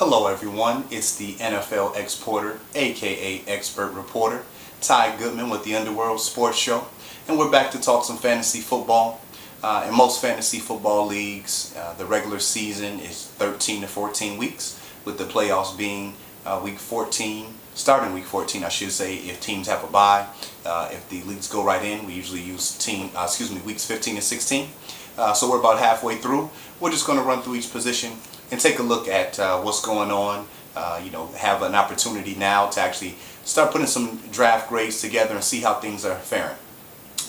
Hello everyone, it's the NFL Exporter, aka Expert Reporter, Ty Goodman with the Underworld Sports Show, and we're back to talk some fantasy football. In most fantasy football leagues, the regular season is 13 to 14 weeks, with the playoffs being week 14, starting week 14 I should say, if teams have a bye. If the leagues go right in, we usually use weeks 15 and 16. So we're about halfway through. We're just going to run through each position and take a look at what's going on. Have an opportunity now to actually start putting some draft grades together and see how things are faring.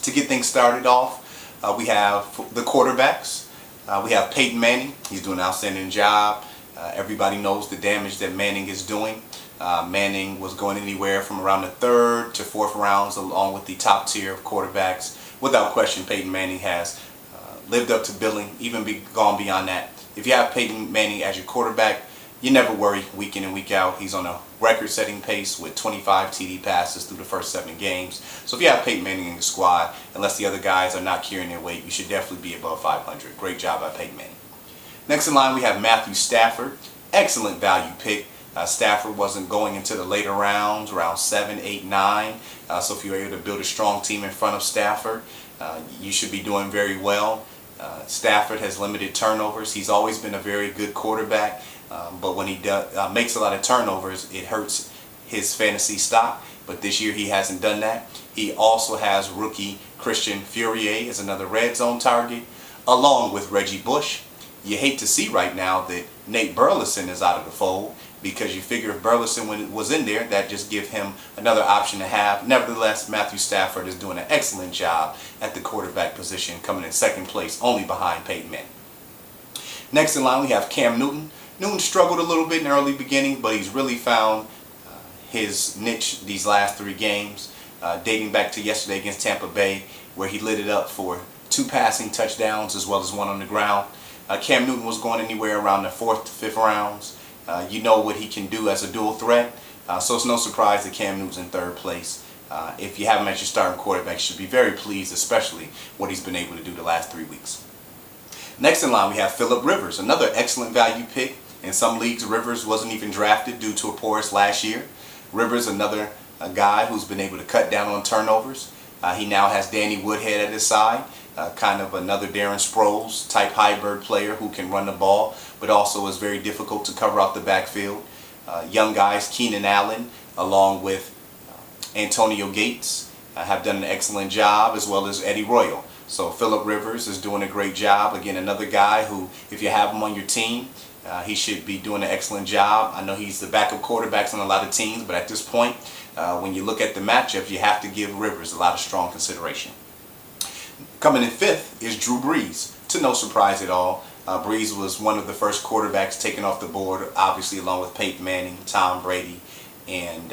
To get things started off, we have the quarterbacks. We have Peyton Manning. He's doing an outstanding job. Everybody knows the damage that Manning is doing. Manning was going anywhere from around the 3rd to 4th rounds along with the top tier of quarterbacks. Without question, Peyton Manning has lived up to billing, even gone beyond that. If you have Peyton Manning as your quarterback, you never worry week in and week out. He's on a record-setting pace with 25 TD passes through the first 7 games. So if you have Peyton Manning in your squad, unless the other guys are not carrying their weight, you should definitely be above 500. Great job by Peyton Manning. Next in line, we have Matthew Stafford. Excellent value pick. Stafford wasn't going into the later rounds, around 7, 8, 9. So if you're able to build a strong team in front of Stafford, you should be doing very well. Stafford has limited turnovers. He's always been a very good quarterback, but when he makes a lot of turnovers, it hurts his fantasy stock. But this year he hasn't done that. He also has rookie Christian Furier as another red zone target, along with Reggie Bush. You hate to see right now that Nate Burleson is out of the fold, because you figure if Burleson was in there, that just give him another option to have. Nevertheless, Matthew Stafford is doing an excellent job at the quarterback position, coming in second place, only behind Peyton Manning. Next in line, we have Cam Newton. Newton struggled a little bit in the early beginning, but he's really found his niche these last 3 games, dating back to yesterday against Tampa Bay, where he lit it up for 2 passing touchdowns as well as 1 on the ground. Cam Newton was going anywhere around the 4th to 5th rounds. You know what he can do as a dual threat, so it's no surprise that Cam Newton's in 3rd place. If you have him as your starting quarterback, you should be very pleased, especially what he's been able to do the last 3 weeks. Next in line, we have Phillip Rivers, another excellent value pick. In some leagues, Rivers wasn't even drafted due to a porous last year. Rivers, another guy who's been able to cut down on turnovers. He now has Danny Woodhead at his side. Kind of another Darren Sproles type hybrid player who can run the ball, but also is very difficult to cover out the backfield. Young guys, Keenan Allen, along with Antonio Gates, have done an excellent job, as well as Eddie Royal. So Phillip Rivers is doing a great job. Again, another guy who, if you have him on your team, he should be doing an excellent job. I know he's the backup quarterbacks on a lot of teams, but at this point, when you look at the matchups, you have to give Rivers a lot of strong consideration. Coming in 5th is Drew Brees. To no surprise at all, Brees was one of the first quarterbacks taken off the board, obviously along with Peyton Manning, Tom Brady, and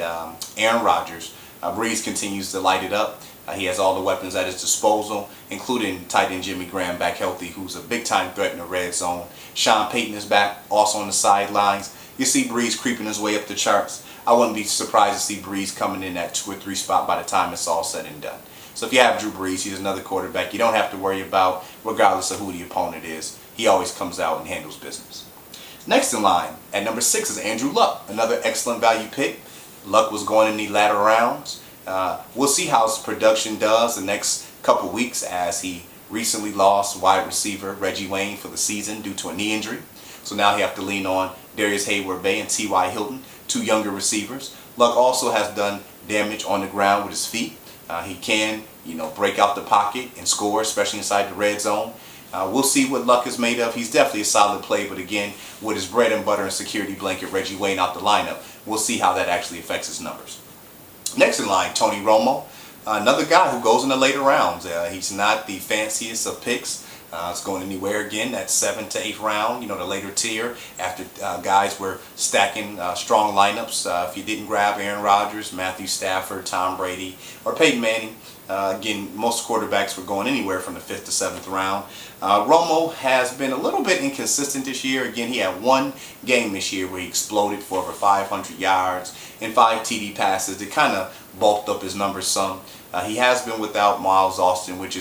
Aaron Rodgers. Brees continues to light it up. He has all the weapons at his disposal, including tight end Jimmy Graham back healthy, who's a big-time threat in the red zone. Sean Payton is back, also on the sidelines. You see Brees creeping his way up the charts. I wouldn't be surprised to see Brees coming in that 2 or 3 spot by the time it's all said and done. So if you have Drew Brees, he's another quarterback you don't have to worry about, regardless of who the opponent is. He always comes out and handles business. Next in line, at number 6 is Andrew Luck, another excellent value pick. Luck was going in the latter rounds. We'll see how his production does the next couple weeks, as he recently lost wide receiver Reggie Wayne for the season due to a knee injury. So now he have to lean on Darius Hayward-Bay and T.Y. Hilton, 2 younger receivers. Luck also has done damage on the ground with his feet. He can, break out the pocket and score, especially inside the red zone. We'll see what Luck is made of. He's definitely a solid play, but again, with his bread and butter and security blanket, Reggie Wayne out the lineup, we'll see how that actually affects his numbers. Next in line, Tony Romo, another guy who goes in the later rounds. He's not the fanciest of picks. It's going anywhere again, that 7th to 8th round, the later tier, after guys were stacking strong lineups. If you didn't grab Aaron Rodgers, Matthew Stafford, Tom Brady, or Peyton Manning, again, most quarterbacks were going anywhere from the 5th to 7th round. Romo has been a little bit inconsistent this year. Again, he had 1 game this year where he exploded for over 500 yards and 5 TD passes that kind of bulked up his numbers some. He has been without Miles Austin, which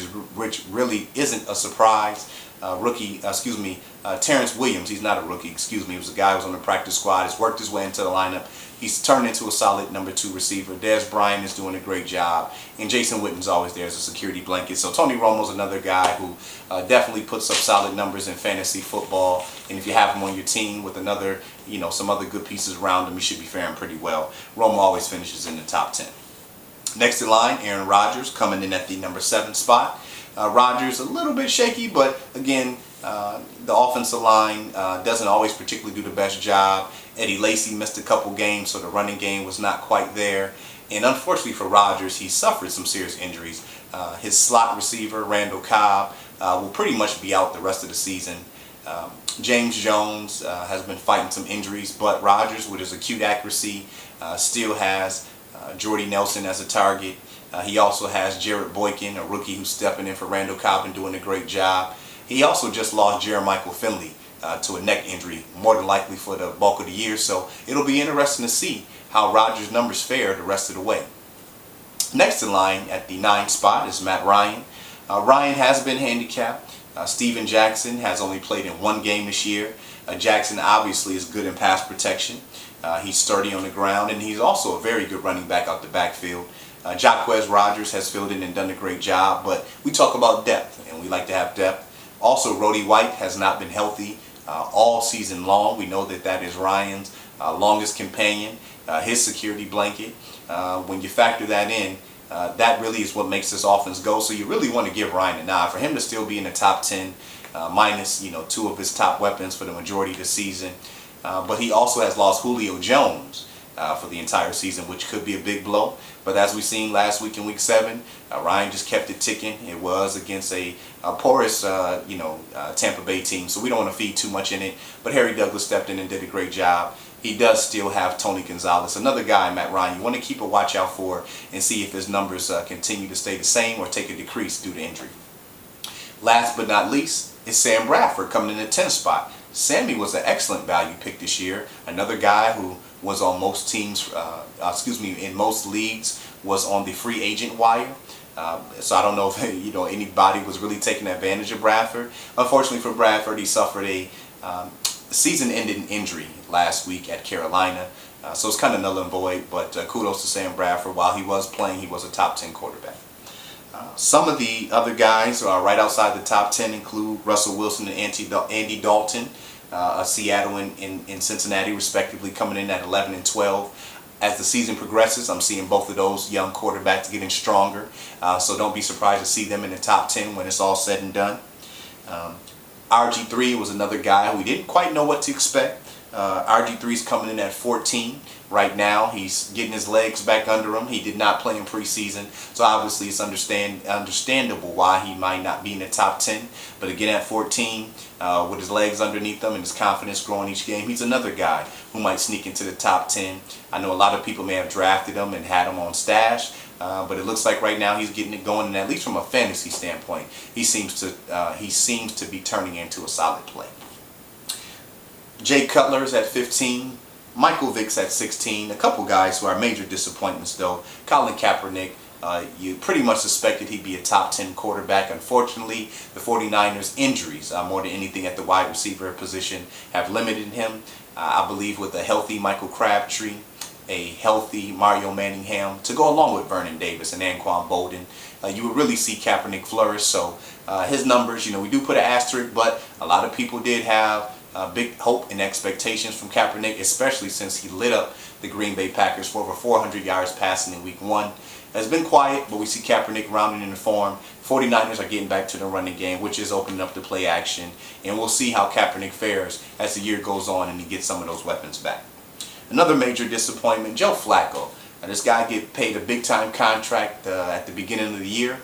really isn't a surprise. Terrence Williams. He's not a rookie, excuse me. He was a guy who was on the practice squad. He's worked his way into the lineup. He's turned into a solid number 2 receiver. Dez Bryant is doing a great job. And Jason Witten's always there as a security blanket. So Tony Romo's another guy who definitely puts up solid numbers in fantasy football. And if you have him on your team with another, some other good pieces around him, you should be faring pretty well. Romo always finishes in the top 10. Next in line, Aaron Rodgers coming in at the number 7 spot. Rodgers a little bit shaky, but again, the offensive line doesn't always particularly do the best job. Eddie Lacy missed a couple games, so the running game was not quite there. And unfortunately for Rodgers, he suffered some serious injuries. His slot receiver, Randall Cobb, will pretty much be out the rest of the season. James Jones has been fighting some injuries, but Rodgers, with his acute accuracy, still has Jordy Nelson as a target. He also has Jared Boykin, a rookie who's stepping in for Randall Cobb and doing a great job. He also just lost Jeremichael Finley to a neck injury, more than likely for the bulk of the year. So it'll be interesting to see how Rodgers' numbers fare the rest of the way. Next in line at the 9 spot is Matt Ryan. Ryan has been handicapped. Steven Jackson has only played in 1 game this year. Jackson obviously is good in pass protection. He's sturdy on the ground, and he's also a very good running back out the backfield. Jacquez Rodgers has filled in and done a great job, but we talk about depth, and we like to have depth. Also, Roddy White has not been healthy all season long. We know that that is Ryan's longest companion, his security blanket. When you factor that in, that really is what makes this offense go. So you really want to give Ryan a nod. For him to still be in the top 10, minus 2 of his top weapons for the majority of the season. But he also has lost Julio Jones for the entire season, which could be a big blow. But as we seen last week in Week 7, Ryan just kept it ticking. It was against a porous, Tampa Bay team, so we don't want to feed too much in it. But Harry Douglas stepped in and did a great job. He does still have Tony Gonzalez, another guy, Matt Ryan, you want to keep a watch out for and see if his numbers continue to stay the same or take a decrease due to injury. Last but not least is Sam Bradford coming in the 10th spot. Sammy was an excellent value pick this year. Another guy who was on most teams, in most leagues, was on the free agent wire. So I don't know if anybody was really taking advantage of Bradford. Unfortunately for Bradford, he suffered a season-ending injury last week at Carolina. So it's kind of null and void, but kudos to Sam Bradford. While he was playing, he was a top 10 quarterback. Some of the other guys who are right outside the top 10 include Russell Wilson and Andy Dalton, Seattle and Cincinnati respectively, coming in at 11 and 12. As the season progresses, I'm seeing both of those young quarterbacks getting stronger. So don't be surprised to see them in the top 10 when it's all said and done. RG3 was another guy who we didn't quite know what to expect. RG3's coming in at 14 right now. He's getting his legs back under him. He did not play in preseason, so obviously it's understandable why he might not be in the top 10. But again, at 14, with his legs underneath him and his confidence growing each game, he's another guy who might sneak into the top 10. I know a lot of people may have drafted him and had him on stash, but it looks like right now he's getting it going, and at least from a fantasy standpoint, he seems to be turning into a solid play. Jay Cutler's at 15, Michael Vick's at 16. A couple guys who are major disappointments though. Colin Kaepernick, you pretty much suspected he'd be a top 10 quarterback. Unfortunately, the 49ers injuries, more than anything at the wide receiver position, have limited him. I believe with a healthy Michael Crabtree, a healthy Mario Manningham, to go along with Vernon Davis and Anquan Bolden, you would really see Kaepernick flourish. So his numbers, we do put an asterisk, but a lot of people did have big hope and expectations from Kaepernick, especially since he lit up the Green Bay Packers for over 400 yards passing in Week 1. It's been quiet, but we see Kaepernick rounding in the form. 49ers are getting back to the running game, which is opening up the play action, and we'll see how Kaepernick fares as the year goes on and he gets some of those weapons back. Another major disappointment, Joe Flacco. This guy get paid a big-time contract at the beginning of the year.